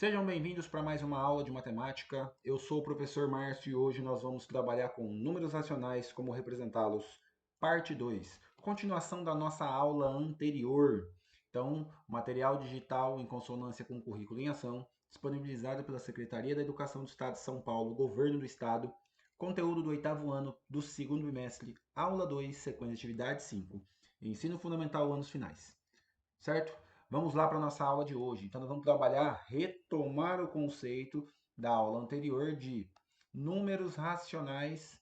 Sejam bem-vindos para mais uma aula de matemática. Eu sou o professor Márcio e hoje nós vamos trabalhar com números racionais, como representá-los, parte 2, continuação da nossa aula anterior. Então, material digital em consonância com o currículo em ação, disponibilizado pela Secretaria da Educação do Estado de São Paulo, Governo do Estado, conteúdo do oitavo ano do segundo bimestre, aula 2, sequência de atividade 5, ensino fundamental anos finais, certo? Vamos lá para a nossa aula de hoje. Então, nós vamos trabalhar, retomar o conceito da aula anterior de números racionais,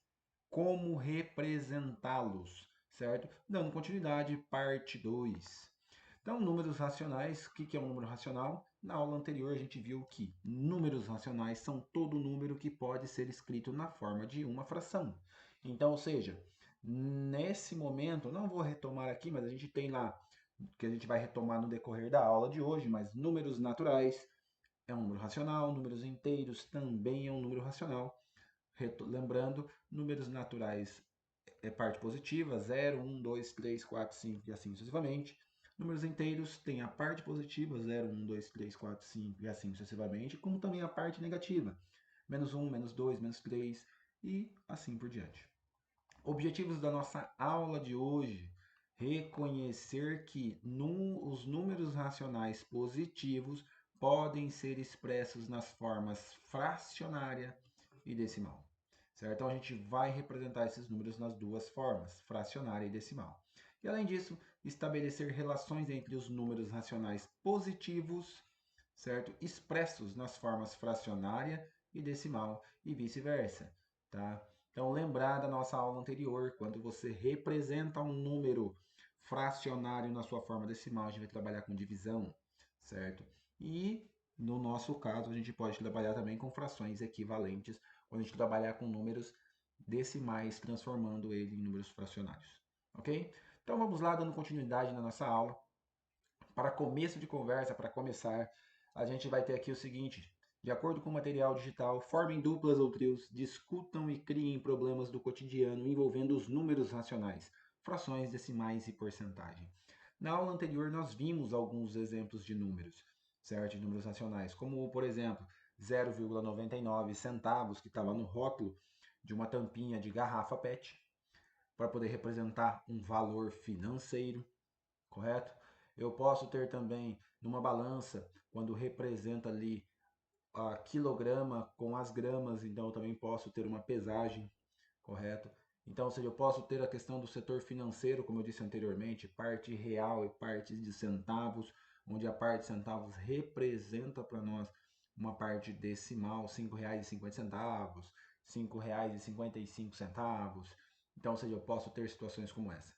como representá-los, certo? Dando continuidade, parte 2. Então, números racionais, o que é um número racional? Na aula anterior, a gente viu que números racionais são todo número que pode ser escrito na forma de uma fração. Então, ou seja, nesse momento, não vou retomar aqui, mas a gente tem lá que a gente vai retomar no decorrer da aula de hoje, mas números naturais é um número racional, números inteiros também é um número racional. Lembrando, números naturais é parte positiva, 0, 1, 2, 3, 4, 5 e assim sucessivamente. Números inteiros tem a parte positiva, 0, 1, 2, 3, 4, 5 e assim sucessivamente, como também a parte negativa, menos 1, menos 2, menos 3 e assim por diante. Objetivos da nossa aula de hoje: reconhecer que os números racionais positivos podem ser expressos nas formas fracionária e decimal. Certo? Então a gente vai representar esses números nas duas formas, fracionária e decimal. E além disso, estabelecer relações entre os números racionais positivos, certo? Expressos nas formas fracionária e decimal e vice-versa, tá? Então, lembrar da nossa aula anterior, quando você representa um número fracionário na sua forma decimal, a gente vai trabalhar com divisão, certo? E, no nosso caso, a gente pode trabalhar também com frações equivalentes, quando a gente trabalhar com números decimais, transformando ele em números fracionários, ok? Então, vamos lá, dando continuidade na nossa aula. Para começo de conversa, para começar, a gente vai ter aqui o seguinte: de acordo com o material digital, formem duplas ou trios, discutam e criem problemas do cotidiano envolvendo os números racionais, frações, decimais e porcentagem. Na aula anterior, nós vimos alguns exemplos de números, certo? De números racionais, como, por exemplo, 0,99 centavos, que estava no rótulo de uma tampinha de garrafa PET, para poder representar um valor financeiro, correto? Eu posso ter também numa balança, quando representa ali a quilograma com as gramas, então eu também posso ter uma pesagem, correto? Então, ou seja, eu posso ter a questão do setor financeiro, como eu disse anteriormente, parte real e parte de centavos, onde a parte de centavos representa para nós uma parte decimal, R$ 5,50, R$ 5,55. Então, ou seja, eu posso ter situações como essa.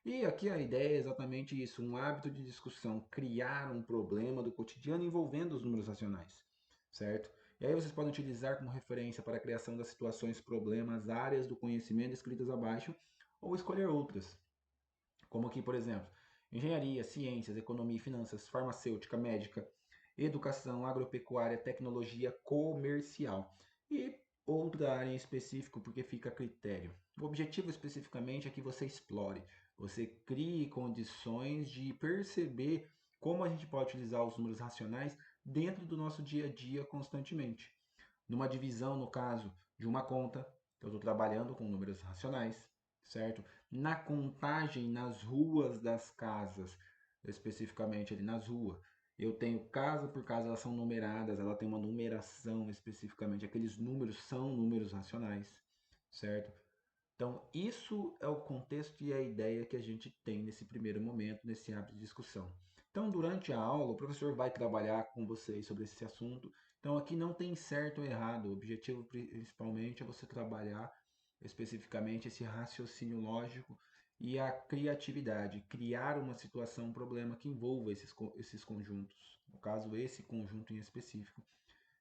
E aqui a ideia é exatamente isso, um hábito de discussão, criar um problema do cotidiano envolvendo os números racionais, certo? E aí vocês podem utilizar como referência para a criação das situações, problemas, áreas do conhecimento escritas abaixo, ou escolher outras, como aqui, por exemplo, engenharia, ciências, economia e finanças, farmacêutica, médica, educação, agropecuária, tecnologia, comercial. E outra área em específico, porque fica a critério. O objetivo especificamente é que você explore, você crie condições de perceber como a gente pode utilizar os números racionais dentro do nosso dia a dia constantemente. Numa divisão, no caso de uma conta, eu estou trabalhando com números racionais, certo? Na contagem nas ruas das casas, especificamente ali nas ruas, eu tenho casa por casa, elas são numeradas, ela tem uma numeração especificamente, aqueles números são números racionais, certo? Então, isso é o contexto e a ideia que a gente tem nesse primeiro momento, nesse hábito de discussão. Então, durante a aula, o professor vai trabalhar com vocês sobre esse assunto. Então, aqui não tem certo ou errado. O objetivo principalmente é você trabalhar especificamente esse raciocínio lógico e a criatividade, criar uma situação, um problema que envolva esses conjuntos. No caso, esse conjunto em específico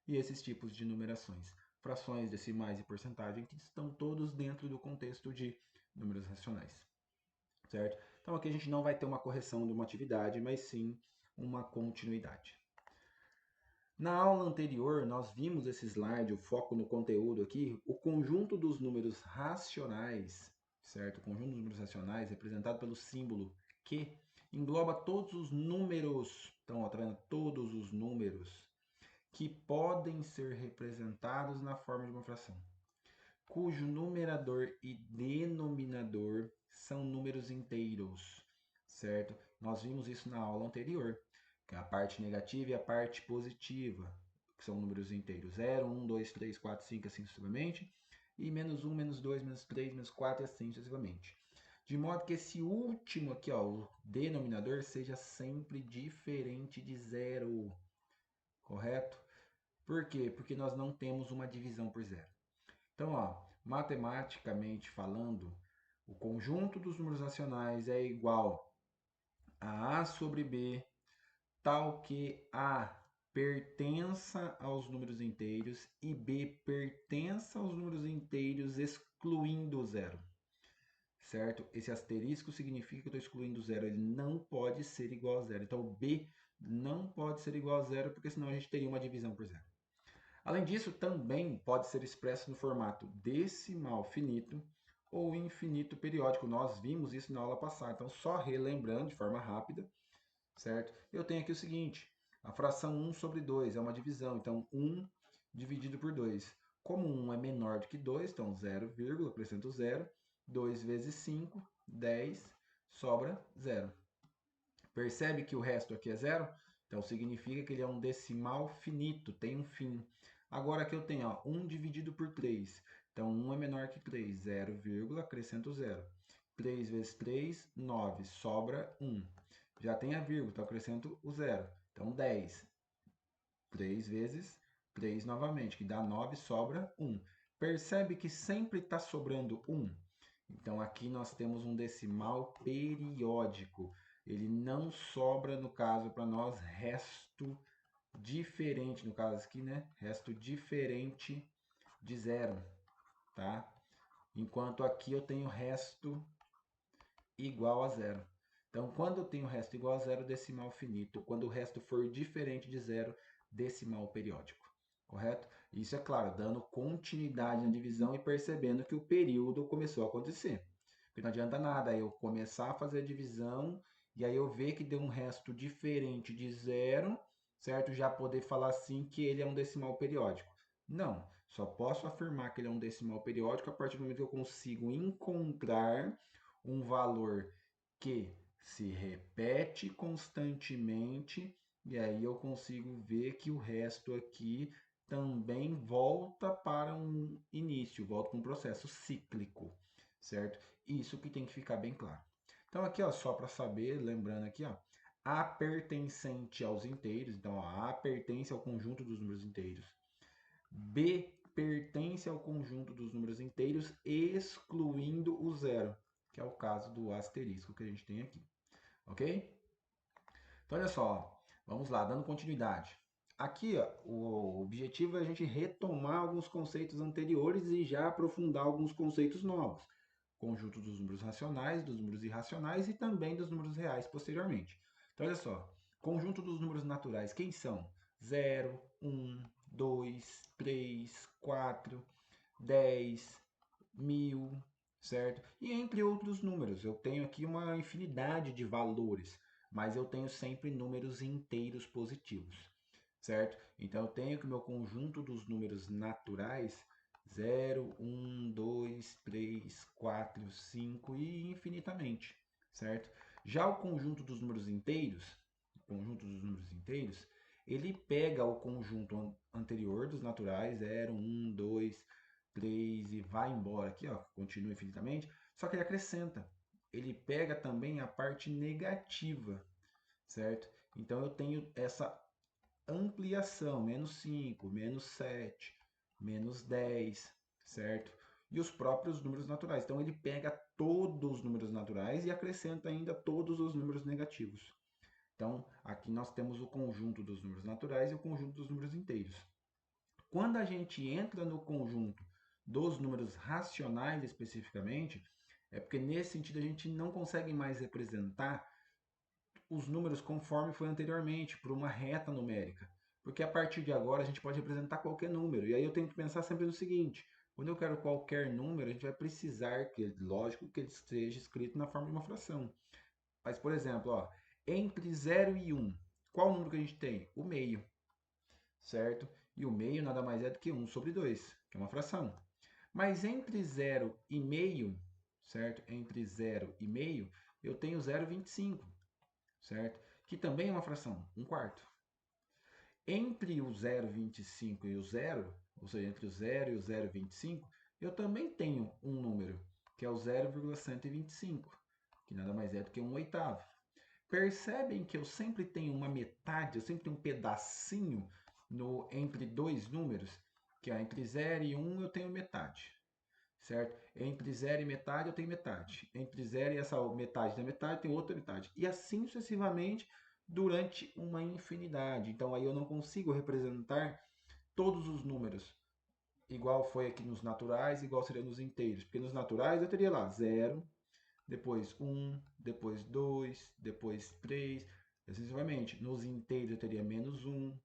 e esses tipos de numerações. Frações, decimais e porcentagem que estão todos dentro do contexto de números racionais, certo? Então aqui a gente não vai ter uma correção de uma atividade, mas sim uma continuidade. Na aula anterior, nós vimos esse slide, o foco no conteúdo aqui, o conjunto dos números racionais, certo? O conjunto dos números racionais, representado pelo símbolo que engloba todos os números, então, ó, tá vendo? Todos os números que podem ser representados na forma de uma fração, cujo numerador e denominador são números inteiros, certo? Nós vimos isso na aula anterior, que é a parte negativa e a parte positiva, que são números inteiros, 0, 1, 2, 3, 4, 5, assim sucessivamente, e menos 1, menos 2, menos 3, menos 4 e assim sucessivamente. De modo que esse último aqui, ó, o denominador, seja sempre diferente de zero, correto? Por quê? Porque nós não temos uma divisão por zero. Então, ó, matematicamente falando, o conjunto dos números racionais é igual a sobre B, tal que A pertença aos números inteiros e B pertença aos números inteiros excluindo o zero. Certo? Esse asterisco significa que eu estou excluindo o zero. Ele não pode ser igual a zero. Então, o B não pode ser igual a zero, porque senão a gente teria uma divisão por zero. Além disso, também pode ser expresso no formato decimal finito ou infinito periódico. Nós vimos isso na aula passada. Então, só relembrando de forma rápida, certo? Eu tenho aqui o seguinte, a fração 1 sobre 2 é uma divisão. Então, 1 dividido por 2. Como 1 é menor do que 2, então 0, acrescento 0. 2 vezes 5, 10, sobra 0. Percebe que o resto aqui é 0? Então, significa que ele é um decimal finito, tem um fim. Agora aqui eu tenho ó, 1 dividido por 3. Então, 1 é menor que 3. 0, acrescento 0. 3 vezes 3, 9. Sobra 1. Já tem a vírgula, então acrescento o 0. Então, 10. 3 vezes 3 novamente, que dá 9, sobra 1. Percebe que sempre está sobrando 1? Então, aqui nós temos um decimal periódico. Ele não sobra, no caso, para nós, resto diferente. No caso aqui, né? Resto diferente de zero, tá? Enquanto aqui eu tenho resto igual a zero. Então, quando eu tenho resto igual a zero, decimal finito. Quando o resto for diferente de zero, decimal periódico. Correto? Isso é claro, dando continuidade na divisão e percebendo que o período começou a acontecer. Porque não adianta nada eu começar a fazer a divisão e aí eu ver que deu um resto diferente de zero, certo? Já poder falar assim que ele é um decimal periódico. Não, só posso afirmar que ele é um decimal periódico a partir do momento que eu consigo encontrar um valor que se repete constantemente, e aí eu consigo ver que o resto aqui também volta para um início, volta para um processo cíclico, certo? Isso que tem que ficar bem claro. Então aqui, ó, só para saber, lembrando aqui, ó, A pertencente aos inteiros, então ó, A pertence ao conjunto dos números inteiros. B pertence ao conjunto dos números inteiros, excluindo o zero, que é o caso do asterisco que a gente tem aqui, ok? Então, olha só, vamos lá, dando continuidade. Aqui, ó, o objetivo é a gente retomar alguns conceitos anteriores e já aprofundar alguns conceitos novos. Conjunto dos números racionais, dos números irracionais e também dos números reais posteriormente. Então, olha só, conjunto dos números naturais, quem são? 0, 1, 2, 3, 4, 10, 1000, certo? E entre outros números, eu tenho aqui uma infinidade de valores, mas eu tenho sempre números inteiros positivos, certo? Então eu tenho que o meu conjunto dos números naturais 0, 1, 2, 3, 4, 5 e infinitamente, certo? Já o conjunto dos números inteiros, ele pega o conjunto anterior dos naturais, 0, 1, 2, 3 e vai embora aqui, ó, continua infinitamente, só que ele acrescenta. Ele pega também a parte negativa, certo? Então eu tenho essa ampliação, menos 5, menos 7, menos 10, certo? E os próprios números naturais. Então ele pega todos os números naturais e acrescenta ainda todos os números negativos. Então aqui nós temos o conjunto dos números naturais e o conjunto dos números inteiros. Quando a gente entra no conjunto dos números racionais especificamente, é porque nesse sentido a gente não consegue mais representar os números conforme foi anteriormente, por uma reta numérica. Porque a partir de agora a gente pode representar qualquer número. E aí eu tenho que pensar sempre no seguinte: quando eu quero qualquer número, a gente vai precisar que, lógico, que ele esteja escrito na forma de uma fração. Mas, por exemplo, ó, entre 0 e 1, qual número que a gente tem? O meio, certo? E o meio nada mais é do que 1 sobre 2, que é uma fração. Mas entre 0 e meio, certo? Entre 0 e meio, eu tenho 0,25, certo? Que também é uma fração, 1/4. Entre o 0,25 e o 0, ou seja, entre o 0 e o 0,25, eu também tenho um número, que é o 0,125, que nada mais é do que 1/8. Percebem que eu sempre tenho uma metade, eu sempre tenho um pedacinho entre dois números, que é entre 0 e 1 eu tenho metade, certo? Entre 0 e metade eu tenho metade. Entre 0 e essa metade da metade tem outra metade. E assim sucessivamente durante uma infinidade. Então aí eu não consigo representar todos os números, igual foi aqui nos naturais, igual seria nos inteiros. Porque nos naturais eu teria lá 0, depois 1, depois 2, depois 3, sucessivamente. Nos inteiros eu teria menos 1,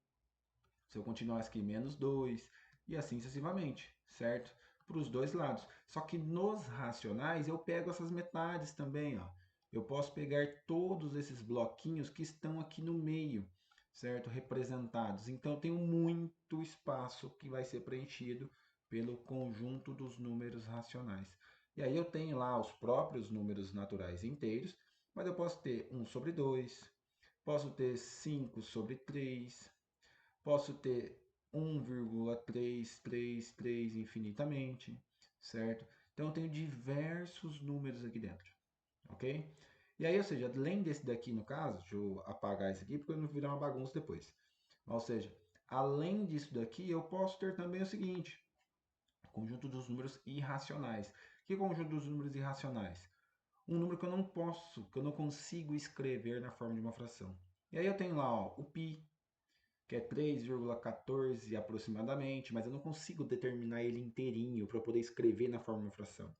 se eu continuasse aqui, menos 2, e assim sucessivamente, certo? Para os dois lados. Só que nos racionais eu pego essas metades também, ó. Eu posso pegar todos esses bloquinhos que estão aqui no meio, certo? Representados. Então eu tenho muito espaço que vai ser preenchido pelo conjunto dos números racionais. E aí eu tenho lá os próprios números naturais inteiros, mas eu posso ter 1 sobre 2, posso ter 5 sobre 3, posso ter 1,333 infinitamente, certo? Então eu tenho diversos números aqui dentro, ok? E aí, ou seja, além desse daqui no caso, deixa eu apagar esse aqui porque eu não virar uma bagunça depois. Ou seja, além disso daqui, eu posso ter também o seguinte, conjunto dos números irracionais. Que conjunto dos números irracionais? Um número que eu não posso, que eu não consigo escrever na forma de uma fração. E aí eu tenho lá ó, o π, que é 3,14 aproximadamente, mas eu não consigo determinar ele inteirinho para poder escrever na forma de uma fração.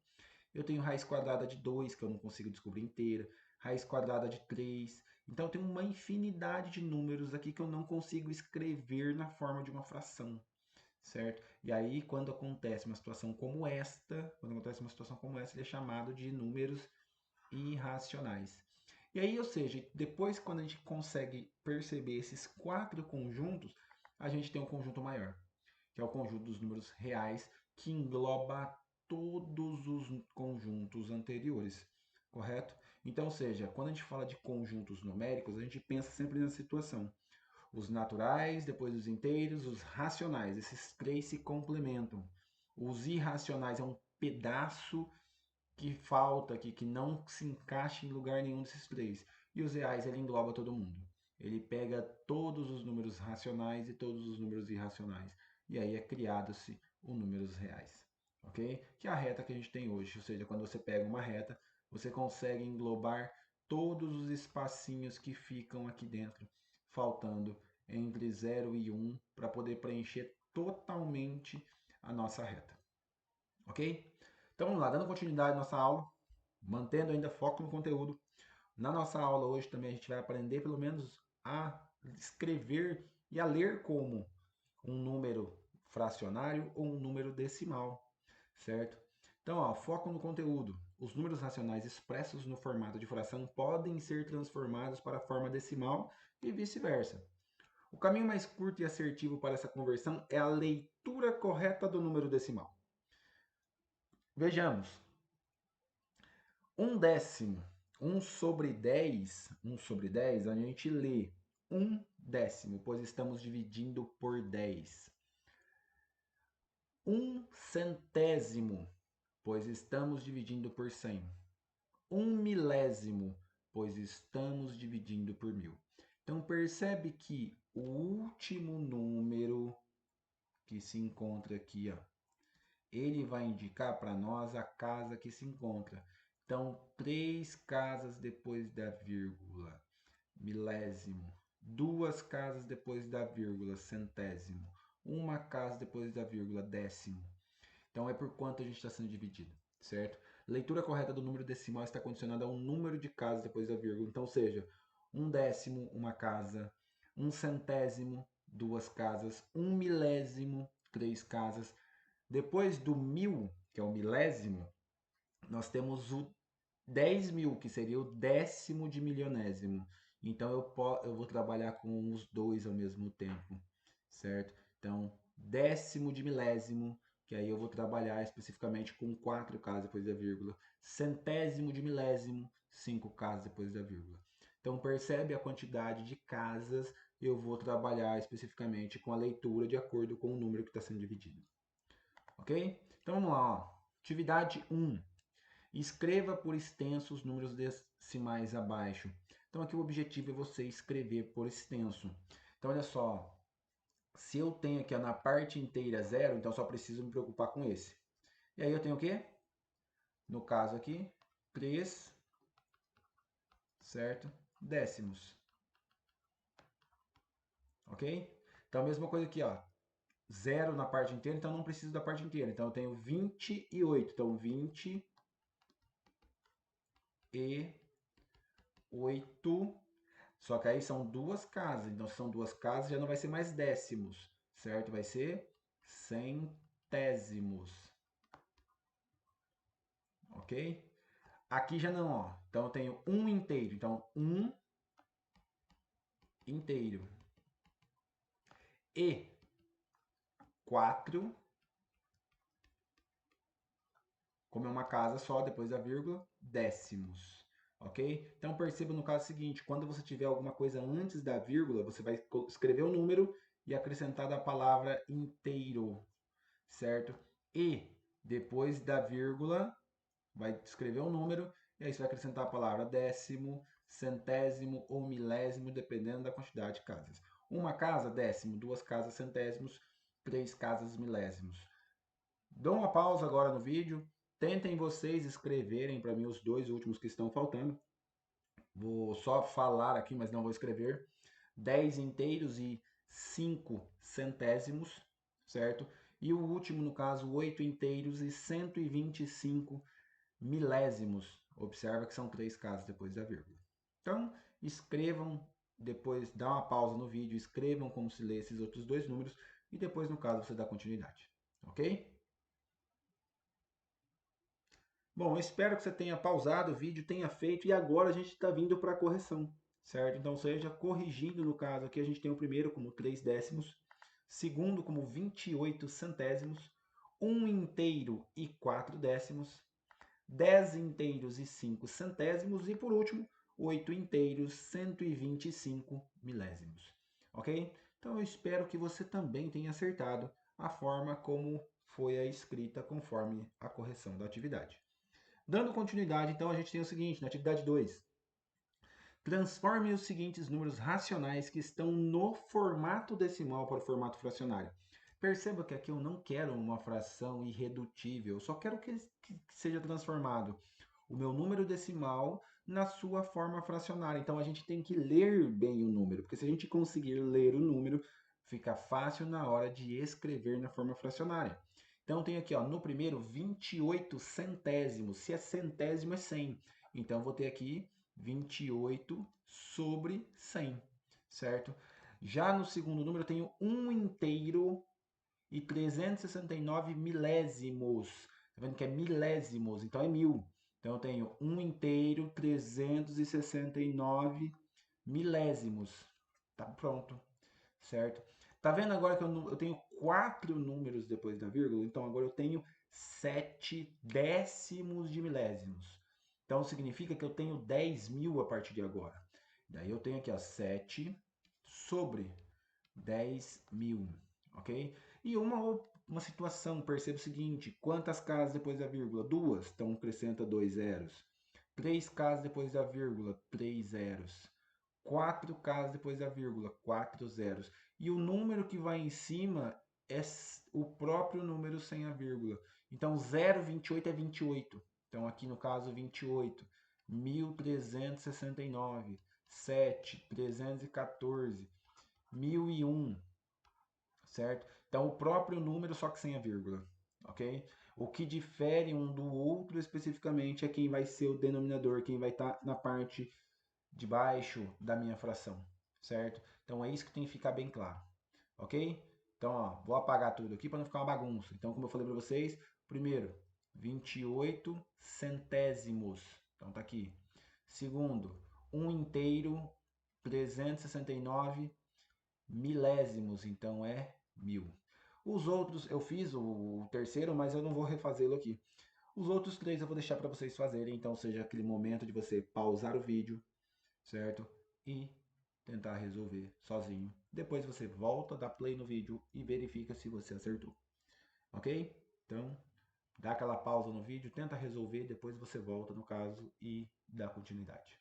Eu tenho raiz quadrada de 2, que eu não consigo descobrir inteira, raiz quadrada de 3. Então eu tenho uma infinidade de números aqui que eu não consigo escrever na forma de uma fração, certo? E aí, quando acontece uma situação como esta, ele é chamado de números irracionais. E aí, ou seja, depois quando a gente consegue perceber esses quatro conjuntos, a gente tem um conjunto maior, que é o conjunto dos números reais, que engloba todos os conjuntos anteriores, correto? Então, ou seja, quando a gente fala de conjuntos numéricos, a gente pensa sempre na situação. Os naturais, depois os inteiros, os racionais, esses três se complementam. Os irracionais é um pedaço que falta aqui, que não se encaixa em lugar nenhum desses três. E os reais, ele engloba todo mundo. Ele pega todos os números racionais e todos os números irracionais. E aí é criado-se os números reais. Ok? Que é a reta que a gente tem hoje. Ou seja, quando você pega uma reta, você consegue englobar todos os espacinhos que ficam aqui dentro, faltando entre 0 e 1 para poder preencher totalmente a nossa reta. Ok? Então vamos lá, dando continuidade à nossa aula, mantendo ainda foco no conteúdo. Na nossa aula hoje também a gente vai aprender pelo menos a escrever e a ler como um número fracionário ou um número decimal, certo? Então, ó, foco no conteúdo. Os números racionais expressos no formato de fração podem ser transformados para a forma decimal e vice-versa. O caminho mais curto e assertivo para essa conversão é a leitura correta do número decimal. Vejamos. 1/10, 1/10, a gente lê 1/10, pois estamos dividindo por 10. 1/100, pois estamos dividindo por 100. 1/1000, pois estamos dividindo por 1000. Então percebe que o último número que se encontra aqui, ó, ele vai indicar para nós a casa que se encontra. Então, 3 casas depois da vírgula, milésimo. 2 casas depois da vírgula, centésimo. 1 casa depois da vírgula, décimo. Então, é por quanto a gente está sendo dividido, certo? Leitura correta do número decimal está condicionada a um número de casas depois da vírgula. Então, seja 1/10, 1 casa. 1/100, 2 casas. 1/1000, 3 casas. Depois do 1000, que é o milésimo, nós temos o 10.000, que seria o décimo de milionésimo. Então eu vou trabalhar com os dois ao mesmo tempo, certo? Então, décimo de milésimo, que aí eu vou trabalhar especificamente com 4 casas depois da vírgula. Centésimo de milésimo, 5 casas depois da vírgula. Então, percebe a quantidade de casas, eu vou trabalhar especificamente com a leitura de acordo com o número que está sendo dividido. Ok? Então, vamos lá. Ó. Atividade 1. Escreva por extenso os números decimais abaixo. Então, aqui o objetivo é você escrever por extenso. Então, olha só. Se eu tenho aqui ó, na parte inteira 0, então só preciso me preocupar com esse. E aí eu tenho o quê? No caso aqui, 3, certo? Décimos. Ok? Então, a mesma coisa aqui, ó. 0 na parte inteira, então não preciso da parte inteira. Então, eu tenho 28. Então, 28. Só que aí são duas casas. Então, se são duas casas, já não vai ser mais décimos, certo? Vai ser centésimos. Ok? Aqui já não, ó. Então eu tenho um inteiro. Então, um inteiro. E 4, como é uma casa só, depois da vírgula, décimos. Ok? Então perceba no caso seguinte, quando você tiver alguma coisa antes da vírgula, você vai escrever o número e acrescentar a palavra inteiro, certo? E depois da vírgula, vai escrever o número e aí você vai acrescentar a palavra décimo, centésimo ou milésimo, dependendo da quantidade de casas. Uma casa, décimo, duas casas, centésimos, três casas, milésimos. Dou uma pausa agora no vídeo. Tentem vocês escreverem para mim os dois últimos que estão faltando. Vou só falar aqui, mas não vou escrever. 10 inteiros e 5 centésimos, certo? E o último, no caso, 8 inteiros e 125 milésimos. Observa que são três casas depois da vírgula. Então, escrevam, depois dá uma pausa no vídeo, escrevam como se lê esses outros dois números e depois, no caso, você dá continuidade. Ok? Bom, eu espero que você tenha pausado o vídeo, tenha feito e agora a gente está vindo para a correção, certo? Então, seja corrigindo no caso aqui, a gente tem o primeiro como 3 décimos, segundo como 28 centésimos, um inteiro e 4 décimos, 10 inteiros e 5 centésimos e, por último, 8 inteiros, 125 milésimos. Ok? Então, eu espero que você também tenha acertado a forma como foi a escrita conforme a correção da atividade. Dando continuidade, então, a gente tem o seguinte, na atividade 2. Transforme os seguintes números racionais que estão no formato decimal para o formato fracionário. Perceba que aqui eu não quero uma fração irredutível, eu só quero que seja transformado o meu número decimal na sua forma fracionária. Então a gente tem que ler bem o número, porque se a gente conseguir ler o número, fica fácil na hora de escrever na forma fracionária. Então tem aqui, ó, no primeiro 28 centésimos. Se é centésimo é 100. Então vou ter aqui 28 sobre 100, certo? Já no segundo número eu tenho 1 inteiro e 369 milésimos. Tá vendo que é milésimos, então é 1000. Então eu tenho 1 inteiro, 369 milésimos. Tá pronto, certo? Tá vendo agora que eu tenho 4 números depois da vírgula? Então agora eu tenho 7 décimos de milésimos. Então significa que eu tenho 10.000 a partir de agora. Daí eu tenho aqui, ó, 7 sobre 10.000, ok? E uma situação, perceba o seguinte, quantas casas depois da vírgula? Duas, então acrescenta 2 zeros. 3 casas depois da vírgula, 3 zeros. 4 casas depois da vírgula, 4 zeros. E o número que vai em cima é o próprio número sem a vírgula. Então 0,28 é 28. Então aqui no caso 28. 1369, 7, 314, 1001, certo? Então, o próprio número, só que sem a vírgula, ok? O que difere um do outro especificamente é quem vai ser o denominador, quem vai estar na parte de baixo da minha fração, certo? Então, é isso que tem que ficar bem claro, ok? Então, ó, vou apagar tudo aqui para não ficar uma bagunça. Então, como eu falei para vocês, primeiro, 28 centésimos. Então, tá aqui. Segundo, 1 inteiro, 369 milésimos, então é 1000. Os outros, eu fiz o terceiro, mas eu não vou refazê-lo aqui. Os outros três eu vou deixar para vocês fazerem, então seja aquele momento de você pausar o vídeo, certo? E tentar resolver sozinho. Depois você volta, dá play no vídeo e verifica se você acertou. Ok? Então, dá aquela pausa no vídeo, tenta resolver, depois você volta no caso e dá continuidade.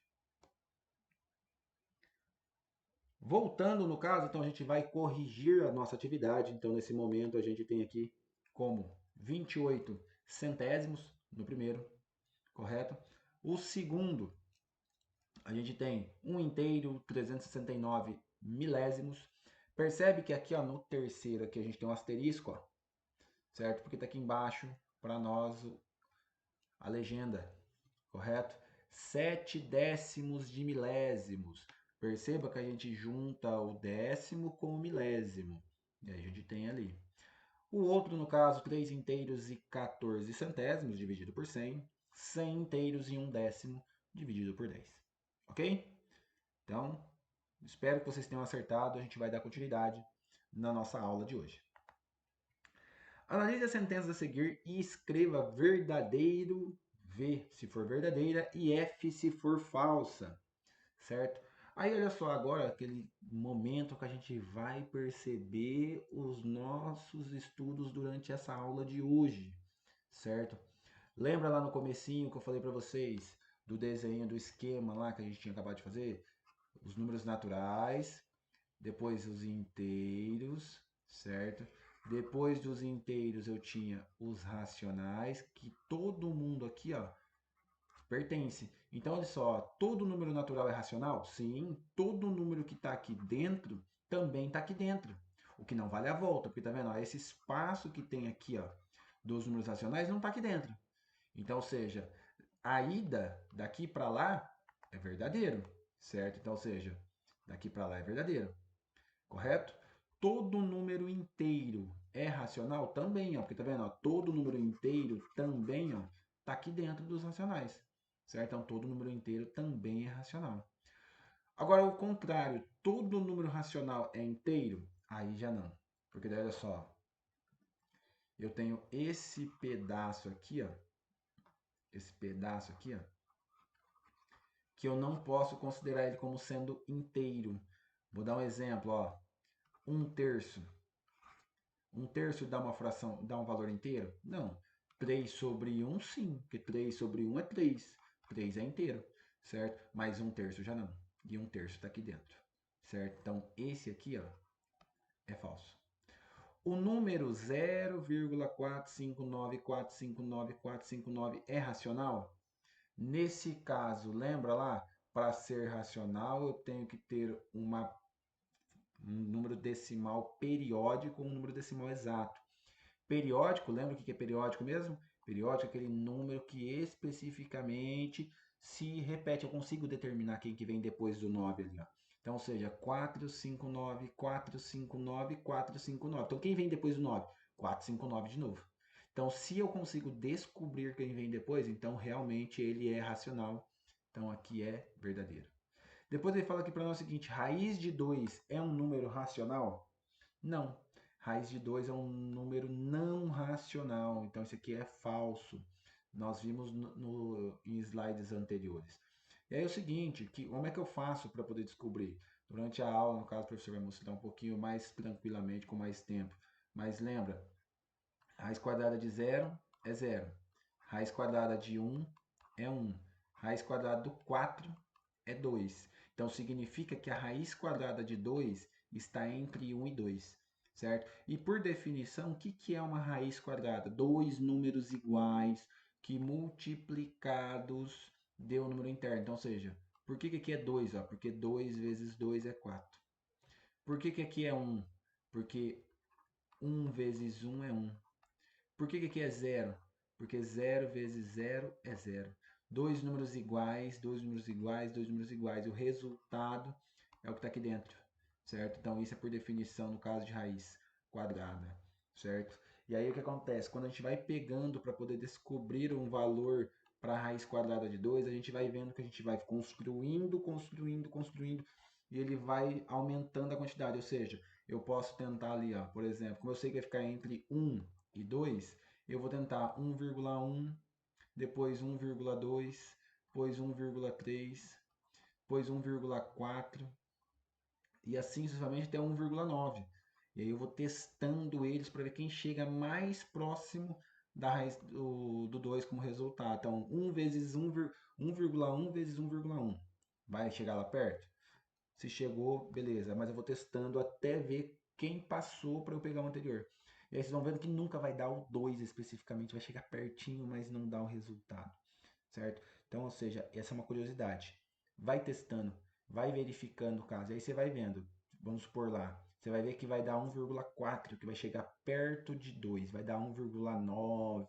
Voltando no caso, então a gente vai corrigir a nossa atividade. Então, nesse momento, a gente tem aqui como 28 centésimos no primeiro, correto? O segundo, a gente tem 1 inteiro, 369 milésimos. Percebe que aqui ó, no terceiro aqui a gente tem um asterisco, ó, certo? Porque está aqui embaixo para nós a legenda, correto? 7 décimos de milésimos. Perceba que a gente junta o décimo com o milésimo. E aí a gente tem ali. O outro, no caso, 3 inteiros e 14 centésimos dividido por 100. 100 inteiros e 1 décimo dividido por 10. Ok? Então, espero que vocês tenham acertado. A gente vai dar continuidade na nossa aula de hoje. Analise as sentenças a seguir e escreva verdadeiro V se for verdadeira e F se for falsa, certo? Aí olha só agora aquele momento que a gente vai perceber os nossos estudos durante essa aula de hoje, certo? Lembra lá no comecinho que eu falei para vocês do desenho do esquema lá que a gente tinha acabado de fazer? Os números naturais, depois os inteiros, certo? Depois dos inteiros eu tinha os racionais, que todo mundo aqui, ó, pertence. Então, olha só, todo número natural é racional? Sim, todo número que está aqui dentro também está aqui dentro. O que não vale é a volta, porque tá vendo? Ó, esse espaço que tem aqui, ó, dos números racionais não está aqui dentro. Então, ou seja, a ida daqui para lá é verdadeiro, certo? Então, ou seja, daqui para lá é verdadeiro, correto? Todo número inteiro é racional? Também, ó, porque tá vendo? Ó, todo número inteiro também ó, tá aqui dentro dos racionais, certo? Então, todo número inteiro também é racional. Agora, o contrário, todo número racional é inteiro? Aí já não, porque daí, olha só, eu tenho esse pedaço aqui, ó, que eu não posso considerar ele como sendo inteiro. Vou dar um exemplo, ó, 1/3. 1/3 dá uma fração, dá um valor inteiro? Não. 3 sobre 1, sim, porque 3 sobre 1 é 3. 3 é inteiro, certo? Mas 1/3 já não. E 1/3 está aqui dentro, certo? Então, esse aqui ó, é falso. O número 0,459459 é racional? Nesse caso, lembra lá? Para ser racional, eu tenho que ter um número decimal periódico ou um número decimal exato. Periódico, lembra o que é periódico mesmo? Periódico é aquele número que especificamente se repete. Eu consigo determinar quem que vem depois do 9 ali. Ó. Então, ou seja, 459, 459, 459. Então, quem vem depois do 9? 459 de novo. Então, se eu consigo descobrir quem vem depois, então realmente ele é racional. Então, aqui é verdadeiro. Depois ele fala aqui para nós o seguinte, raiz de 2 é um número racional? Não. Raiz de 2 é um número não racional. Então, isso aqui é falso. Nós vimos em slides anteriores. E aí é o seguinte, como é que eu faço para poder descobrir? Durante a aula, no caso, o professor vai mostrar um pouquinho mais tranquilamente, com mais tempo. Mas lembra, raiz quadrada de 0 é 0. Raiz quadrada de 1 é 1. Raiz quadrada do 4 é 2. Então, significa que a raiz quadrada de 2 está entre 1 e 2, certo? E por definição, o que é uma raiz quadrada? Dois números iguais que multiplicados deu o número interno. Então, ou seja, por que aqui é 2? Porque 2 vezes 2 é 4. Por que aqui é 1? Porque 1 vezes 1 é 1. Por que aqui é 0? Porque 0 vezes 0 é 0. Dois números iguais, dois números iguais, dois números iguais. O resultado é o que está aqui dentro, certo? Então, isso é por definição no caso de raiz quadrada, certo? E aí, o que acontece? Quando a gente vai pegando para poder descobrir um valor para a raiz quadrada de 2, a gente vai vendo que a gente vai construindo, construindo, construindo. e ele vai aumentando a quantidade, ou seja, eu posso tentar ali, ó, por exemplo, como eu sei que vai ficar entre 1 e 2, eu vou tentar 1,1, depois 1,2, depois 1,3, depois 1,4 e assim sucessivamente até 1,9. E aí eu vou testando eles para ver quem chega mais próximo da raiz do 2 como resultado. Então, 1 vezes 1,1 vezes 1,1. Vai chegar lá perto? Se chegou, beleza. Mas eu vou testando até ver quem passou para eu pegar o anterior. E aí vocês vão vendo que nunca vai dar o 2 especificamente. Vai chegar pertinho, mas não dá o resultado. Certo? Então, ou seja, essa é uma curiosidade. Vai testando, vai verificando o caso. E aí você vai vendo, vamos supor lá, você vai ver que vai dar 1,4, que vai chegar perto de 2, vai dar 1,9.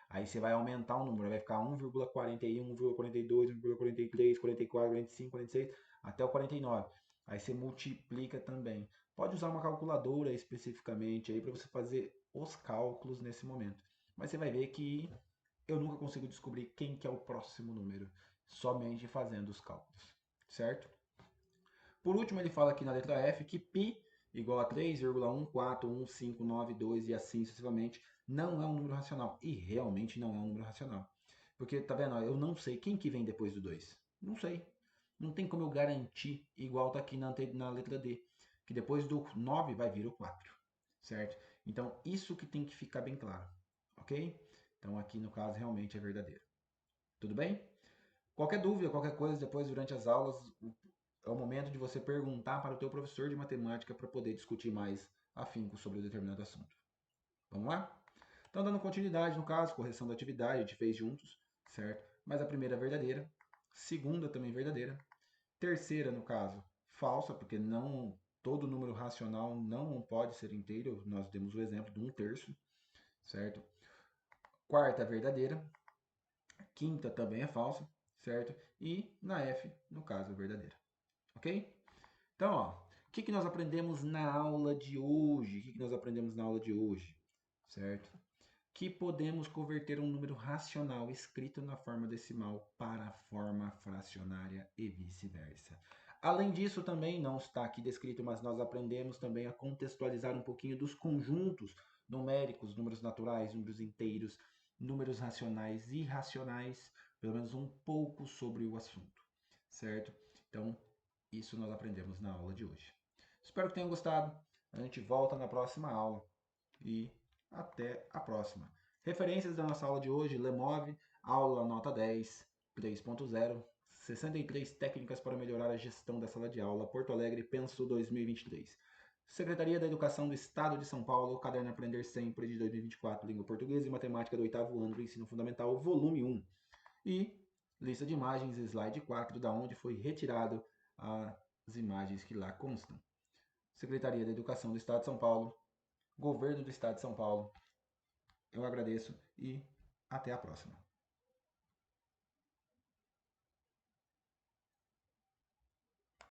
Aí você vai aumentar o número, vai ficar 1,41, 1,42, 1,43, 44, 45, 46, até o 49. Aí você multiplica também. Pode usar uma calculadora especificamente aí para você fazer os cálculos nesse momento. Mas você vai ver que eu nunca consigo descobrir quem que é o próximo número, somente fazendo os cálculos, certo? Por último, ele fala aqui na letra F que π igual a 3,141,592 e assim sucessivamente não é um número racional. E realmente não é um número racional. Porque, tá vendo? Eu não sei quem que vem depois do 2. Não sei. Não tem como eu garantir, igual tá aqui na letra D, que depois do 9 vai vir o 4, certo? Então, isso que tem que ficar bem claro, ok? Então, aqui no caso, realmente é verdadeiro. Tudo bem? Qualquer dúvida, qualquer coisa, depois durante as aulas, é o momento de você perguntar para o teu professor de matemática para poder discutir mais afinco sobre determinado assunto. Vamos lá? Então, dando continuidade, no caso, correção da atividade, a gente fez juntos, certo? Mas a primeira é verdadeira, segunda também verdadeira, terceira, no caso, falsa, porque não todo número racional não pode ser inteiro, nós temos o exemplo de 1/3, certo? Quarta verdadeira, quinta também é falsa, certo? E na F, no caso, é verdadeira. Ok? Então, ó, o que nós aprendemos na aula de hoje? O que nós aprendemos na aula de hoje? Certo? Que podemos converter um número racional escrito na forma decimal para a forma fracionária e vice-versa. Além disso, também não está aqui descrito, mas nós aprendemos também a contextualizar um pouquinho dos conjuntos numéricos, números naturais, números inteiros, números racionais e irracionais, pelo menos um pouco sobre o assunto, certo? Então, isso nós aprendemos na aula de hoje. Espero que tenham gostado. A gente volta na próxima aula e até a próxima. Referências da nossa aula de hoje: Lemov, aula nota 10, 3.0, 63 técnicas para melhorar a gestão da sala de aula, Porto Alegre, Penso 2023. Secretaria da Educação do Estado de São Paulo, Caderno Aprender Sempre de 2024, Língua Portuguesa e Matemática do 8º ano do Ensino Fundamental, volume 1. E lista de imagens, slide 4, da onde foi retirado as imagens que lá constam. Secretaria da Educação do Estado de São Paulo, Governo do Estado de São Paulo. Eu agradeço e até a próxima.